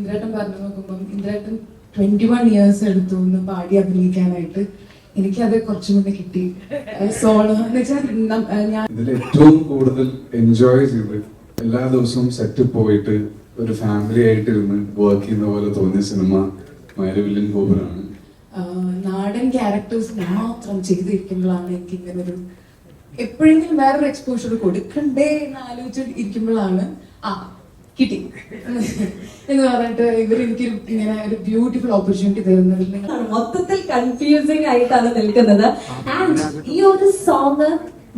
ഇന്ദ്രേട്ടൻ പറഞ്ഞു നോക്കുമ്പം ഇന്ദ്രേട്ടൻ 21 years എടുത്തു ഒന്ന് പാടി അഭിനയിക്കാനായിട്ട്. എനിക്കത് കുറച്ചും കൂടെ കിട്ടി. സോളോ എന്ന് വെച്ചാൽ ഞാൻ ഇതിൽ ഏറ്റവും കൂടുതൽ എൻജോയ് ചെയ്ത് എല്ലാ ദിവസവും സെറ്റ് പോയിട്ട് ഒരു ഫാമിലി ആയിട്ട് ഇരുന്ന് വർക്ക് ചെയ്യുന്ന പോലെ തോന്നിയ സിനിമ മൈരവില്ലൻ ഗോപുരമാണ്. നാടൻ ക്യാരക്ടേഴ്സ് മാത്രം ചെയ്തിരിക്കുമ്പോഴാണ് എനിക്ക് ഇങ്ങനെ ഒരു എപ്പോഴെങ്കിലും വേറൊരു എക്സ്പോഷർ കൊടുക്കണ്ടേ എന്ന് ആലോചിച്ച് ഇരിക്കുമ്പോഴാണ് കിട്ടി എന്ന് പറഞ്ഞിട്ട് എനിക്ക് ഇങ്ങനെ ഒരു ബ്യൂട്ടിഫുൾ ഓപ്പർച്യൂണിറ്റി തരുന്നതിൽ മൊത്തത്തിൽ കൺഫ്യൂസിംഗ് ആയിട്ടാണ് നിൽക്കുന്നത്. ആൻഡ് ഈ ഒരു സോങ്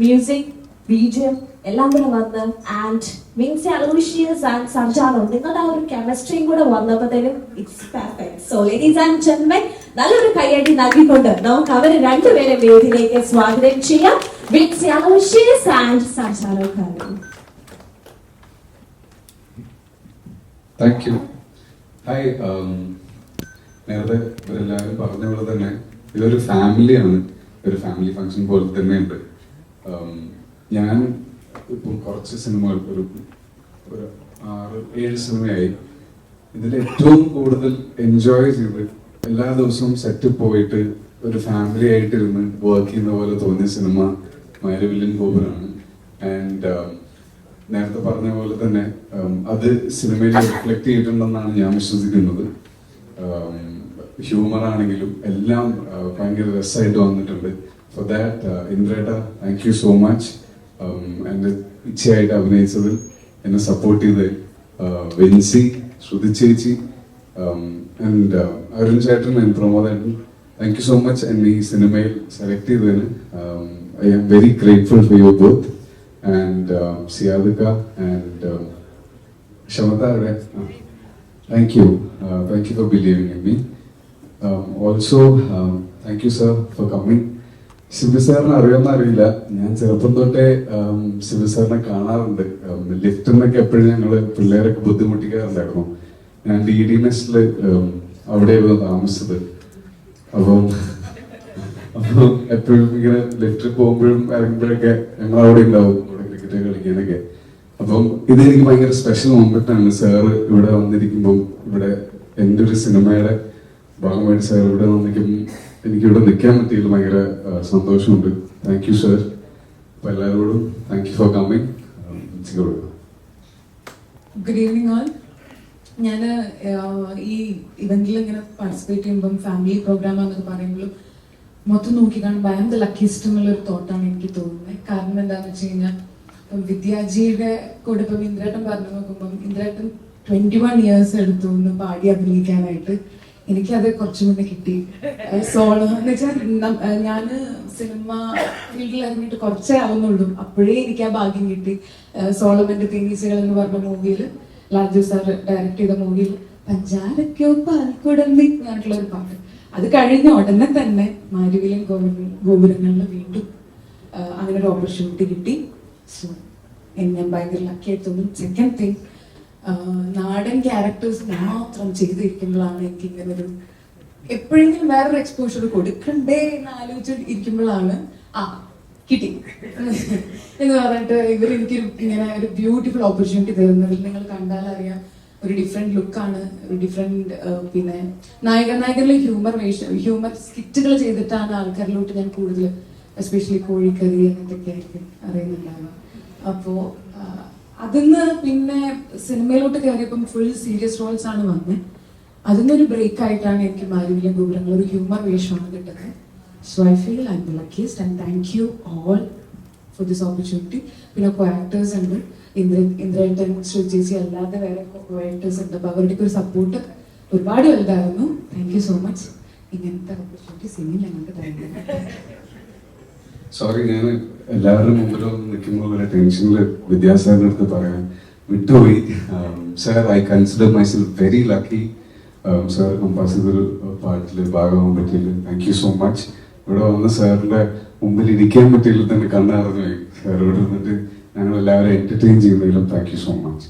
മ്യൂസിക് ബീജിയം എല്ലാം കൂടെ വന്ന് ആൻഡ് മീൻസ് അലോഷ്യസ് ആൻഡ് സഞ്ചാരം നിങ്ങളുടെ ആ ഒരു കെമിസ്ട്രിയും കൂടെ വന്നപ്പോഴത്തേനും it's perfect. So ladies and gentlemen നല്ലൊരു കൈയടി നൽകിക്കൊണ്ട് നമുക്ക് അവരെ രണ്ടുപേരെ വേദിയിലേക്ക് സ്വാഗതം ചെയ്യാം. Means Aloysius and Sancharam. Thank you. Hi. നേരത്തെ ഇവരെല്ലാവരും പറഞ്ഞ പോലെ തന്നെ ഇതൊരു ഫാമിലിയാണ്, ഒരു ഫാമിലി ഫംഗ്ഷൻ പോലെ തന്നെയുണ്ട്. ഞാൻ ഇപ്പം കുറച്ച് സിനിമകൾ ഒരു 6-7 സിനിമയായി. ഇതിൽ ഏറ്റവും കൂടുതൽ എൻജോയ് ചെയ്ത് എല്ലാ ദിവസവും സെറ്റ് പോയിട്ട് ഒരു ഫാമിലി ആയിട്ട് ഇരുന്ന് വർക്ക് ചെയ്യുന്ന പോലെ തോന്നിയ സിനിമ മൈരവില്ലൻ ഗോപുരമാണ്. ആൻഡ് നേരത്തെ പറഞ്ഞ പോലെ തന്നെ അത് സിനിമയിൽ റിഫ്ലക്ട് ചെയ്തിട്ടുണ്ടെന്നാണ് ഞാൻ വിശ്വസിക്കുന്നത്. ഹ്യൂമർ ആണെങ്കിലും എല്ലാം ഭയങ്കര രസമായിട്ട് വന്നിട്ടുണ്ട്. ഫോർ ദാറ്റ് ഇന്ദ്രേട്ട താങ്ക് യു സോ മച്ച്. എൻ്റെ ഇച്ഛയായിട്ട് അഭിനയിച്ചതിൽ എന്നെ സപ്പോർട്ട് ചെയ്ത് വെൻസി, ശ്രുതി ചേച്ചി ആൻഡ് അരുൺ ചേട്ടൻ ആൻഡ് പ്രമോദേട്ടൻ താങ്ക് യു സോ മച്ച്. എന്നെ ഈ സിനിമയിൽ സെലക്ട് ചെയ്തതിന് I am very grateful for your both. And Siadika and Shamata, thank you for believing in me. Also, thank you sir for coming. Shiva സാറിനെ അറിയാമെന്ന് അറിയില്ല, ഞാൻ ചെറുപ്പം തൊട്ടേ ശിവ സാറിനെ കാണാറുണ്ട്. ലിഫ്റ്റിൽ നിന്നൊക്കെ എപ്പോഴും ഞങ്ങള് പിള്ളേരൊക്കെ ബുദ്ധിമുട്ടിക്കാറുണ്ടായിരുന്നു. ഞാൻ DD-Nest അവിടെയായിരുന്നു താമസിച്ചത്. അപ്പം എപ്പോഴും ഇങ്ങനെ ലിഫ്റ്റിൽ പോകുമ്പോഴും ഇറങ്ങുമ്പോഴൊക്കെ ഞങ്ങൾ അവിടെ ഉണ്ടാവും ക്രിക്കറ്റ് കളിക്കാനൊക്കെ. അപ്പം ഇതെനിക്ക് ഭയങ്കര സ്പെഷ്യൽ മൊമെന്റ് ആണ്. സാറ് ഇവിടെ വന്നിരിക്കുമ്പം, ഇവിടെ എൻ്റെ ഒരു സിനിമയുടെ ഭാഗമായിട്ട് സാർ ഇവിടെ വന്നിരിക്കും എനിക്കിവിടെ നിൽക്കാൻ പറ്റിയതിൽ ഭയങ്കര സന്തോഷമുണ്ട്. Thank you sir. അപ്പൊ എല്ലാവരോടും thank you for coming. Good evening all. ഞാൻ ഈ ഇവന്റിൽ ഇങ്ങനെ പാർട്ടിസിപ്പേറ്റ് ചെയ്യുമ്പം ഫാമിലി പ്രോഗ്രാമാന്നൊക്കെ പറയുമ്പോഴും മൊത്തം നോക്കി കാണുമ്പോൾ ഐ ആം ദ ലക്കിയസ്റ്റ് എന്നുള്ളൊരു തോട്ടാണ് എനിക്ക് തോന്നുന്നത്. കാരണം എന്താണെന്ന് വെച്ച് കഴിഞ്ഞാൽ ഇപ്പം വിദ്യാജിയുടെ കൂടെ ഇപ്പം ഇന്ദ്രേട്ടൻ പറഞ്ഞു നോക്കുമ്പം ഇന്ദ്രേട്ടൻ 21 years എടുത്തു ഒന്ന് പാടി അഭിനയിക്കാനായിട്ട്. എനിക്കത് കുറച്ചും കൂടെ കിട്ടി. സോളോ എന്ന് വെച്ചാൽ ഞാൻ സിനിമ ഫീൽഡിൽ ഇറങ്ങിയിട്ട് കുറച്ചേ ആവുന്നുള്ളൂ, അപ്പോഴേ എനിക്ക് ആ ഭാഗ്യം കിട്ടി. സോളമന്റെ തേനീച്ചകൾ എന്ന് പറഞ്ഞ മൂവിയിൽ, ലാൽജു സാർ ഡയറക്ട് ചെയ്ത മൂവിയിൽ പഞ്ചാരക്കോ പാൽക്കുടമ്പി പറഞ്ഞിട്ടുള്ള ഒരു പാട്ട്, അത് കഴിഞ്ഞ ഉടനെ തന്നെ മൈരവില്ലൻ ഗോപുരങ്ങളിൽ വീണ്ടും അങ്ങനെ ഒരു ഓപ്പർച്യൂണിറ്റി കിട്ടി. സോ ഞാൻ ഭയങ്കര ലക്കി ആയിട്ട് തോന്നുന്നു. സെക്കൻഡ് തിങ്, നാടൻ ക്യാരക്ടേഴ്സ് മാത്രം ചെയ്തിരിക്കുമ്പോഴാണ് എനിക്ക് ഇങ്ങനെ ഒരു എപ്പോഴെങ്കിലും വേറൊരു എക്സ്പോഷർ കൊടുക്കണ്ടേ എന്ന് ആലോചിച്ച് ഇരിക്കുമ്പോഴാണ് കിട്ടി എന്ന് പറഞ്ഞിട്ട് എനിക്ക് ഇങ്ങനെ ഒരു ബ്യൂട്ടിഫുൾ ഓപ്പർച്യൂണിറ്റി തരുന്നതിൽ നിങ്ങൾ കണ്ടാൽ അറിയാം. ഒരു ഡിഫറെന്റ് ലുക്കാണ്, ഒരു ഡിഫറെന്റ് പിന്നെ നായകരിലെ ഹ്യൂമർ സ്കിറ്റുകൾ ചെയ്തിട്ടാണ് ആൾക്കാരിലോട്ട് ഞാൻ കൂടുതൽ എസ്പെഷ്യലി കോഴിക്കറി അങ്ങനത്തൊക്കെ ആയിരിക്കും അറിയുന്നുണ്ടാവുക. അപ്പോ അതിന്ന് പിന്നെ സിനിമയിലോട്ട് കയറിയപ്പം ഫുൾ സീരിയസ് റോൾസ് ആണ് വന്നത്. അതിന്നൊരു ബ്രേക്ക് ആയിട്ടാണ് എനിക്ക് മൈരവില്ലൻ ഗോപുരങ്ങൾ ഒരു ഹ്യൂമർ വേഷമാണ് കിട്ടുന്നത്. So I feel I M the luckiest and thank you all for this opportunity. പിന്നെ ആക്ടേഴ്സ് ഉണ്ട്, ഇന്ദ്രേട്ടൻ, ശ്രുചേച്ചി, അല്ലാതെ വേറെ ആക്ടേഴ്സ് ഉണ്ട്. അപ്പൊ അവരുടെ ഒരു സപ്പോർട്ട് ഒരുപാട് വലുതായിരുന്നു. Thank you so much. ഇങ്ങനത്തെ ഓപ്പർച്യൂണിറ്റി സിനിമയിൽ ഞങ്ങൾക്ക് തരുന്നത്. സോറി, ഞാൻ എല്ലാവരുടെ മുമ്പിൽ നിൽക്കുമ്പോൾ ഒരു ടെൻഷനിൽ വിദ്യാസാറിന്റെ അടുത്ത് പറയാൻ വിട്ടുപോയി. Sir, I consider myself very lucky. Sir compass ചെയ്തൊരു പാട്ടിൽ ഭാഗമാകാൻ പറ്റിയില്ല. Thank you so much. ഇവിടെ വന്ന് സാറിന്റെ മുമ്പിൽ ഇരിക്കാൻ പറ്റിയില്ല, തന്നെ കണ്ണറിഞ്ഞു പോയി. സാർ ഇവിടെ വന്നിട്ട് ഞങ്ങൾ എല്ലാവരും എന്റർടൈൻ ചെയ്യുന്നതിലും thank you so much.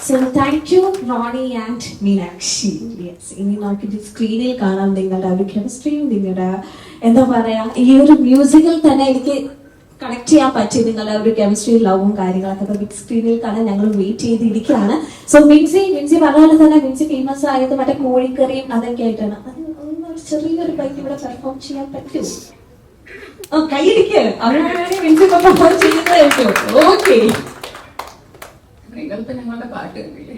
So thank you Ronnie and Meenakshi. Yes, ഇനി നമുക്ക് സ്ക്രീനിൽ കാണാം നിങ്ങളുടെ ഒരു കെമിസ്ട്രിയും നിങ്ങളുടെ എന്താ പറയാ ഈ ഒരു മ്യൂസിക്കിൽ തന്നെ എനിക്ക് കണക്ട് ചെയ്യാൻ പറ്റി നിങ്ങളുടെ ഒരു കെമിസ്ട്രി ലവും കാര്യങ്ങളൊക്കെ ബിഗ് സ്ക്രീനിൽ കാണാൻ ഞങ്ങൾ വെയിറ്റ് ചെയ്തിരിക്കുകയാണ്. സോ മിൻസി പറഞ്ഞ പോലെ തന്നെ മിൻസി ഫേമസ് ആയത് മറ്റേ കോഴിക്കറിയും അതൊക്കെ ആയിട്ടാണ്. അത് ഒന്ന് ചെറിയൊരു ബൈക്ക് ഇവിടെ പെർഫോം ചെയ്യാൻ പറ്റുമോ? കൈയിടിക്ക് അവരാണെങ്കിൽ മിൻസി പെർഫോം ചെയ്യുന്നത് പറ്റുമോ? ഓക്കെ. നിങ്ങളിപ്പോ ഞങ്ങളുടെ പാട്ട് കണ്ടില്ലേ,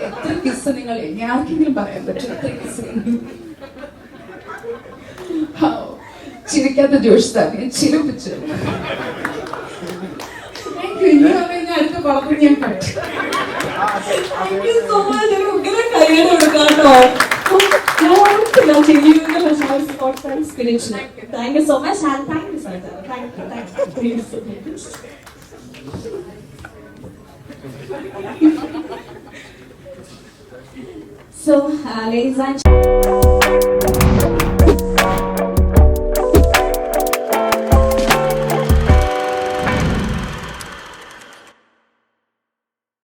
എത്ര കിസ് നിങ്ങൾ ആർക്കെങ്കിലും പറയാൻ പറ്റും? എത്ര കിസ് ചിരിക്കാത്ത ജോഷ് തന്നെ ചിരിപ്പിച്ചു. ഇനി പറഞ്ഞ അടുത്ത പറഞ്ഞു ഞാൻ പറ്റും. Thank you so much. ഒരു ഉഗ്ര കൈയ്യടി കൊടുക്കാം കേട്ടോ. Thank you so much and thank you sir. Thank you so much. So, ladies and